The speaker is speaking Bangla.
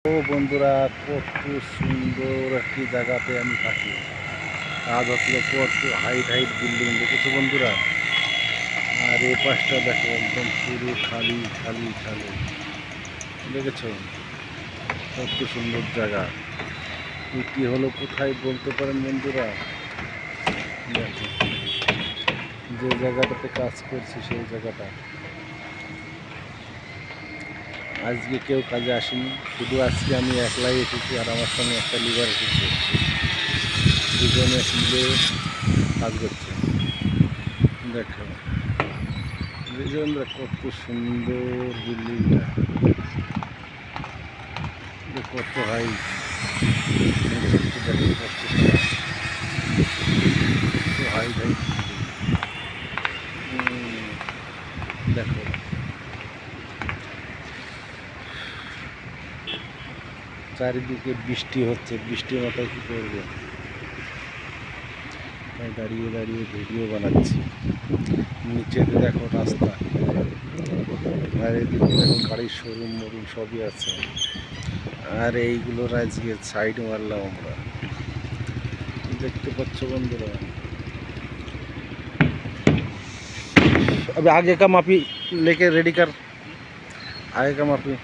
ও বন্ধুরা, কত সুন্দর একটি জায়গাতে আমি থাকি। কাজ হচ্ছিল, কত হাইট হাইট বিল্ডিং দেখেছো বন্ধুরা। আর এই পাশটা দেখো, একদম পুরো খালি খালি খালি। দেখেছো কত সুন্দর জায়গা। এটি হলো কোথায় বলতে পারেন বন্ধুরা? দেখো, যে জায়গাটাতে কাজ করছি সেই জায়গাটা। আজকে কেউ কাজে আসেনি, শুধু আজকে আমি একলাই এসেছি আর আমার সঙ্গে একটা লিডার এসেছে। দুজনে মিলে কাজ করছে। দেখো কত সুন্দর বিল্ডিংটা, কত হাই। দেখো কত হাই হাই। দেখো চারিদিকে বৃষ্টি হচ্ছে, বৃষ্টির মাথায় কী করবো, তাই দাঁড়িয়ে দাঁড়িয়ে ভিডিও বানাচ্ছি। নিচে দেখো রাস্তা, আর এদিকে দেখো গাড়ির শোরুম মরুম সবই আছে। আর এইগুলোর আজকে সাইড মারলাম আমরা, দেখতে পাচ্ছ বন্ধুরা। अभी आगे का माफी लेके रेडी कर, आगे का माफी।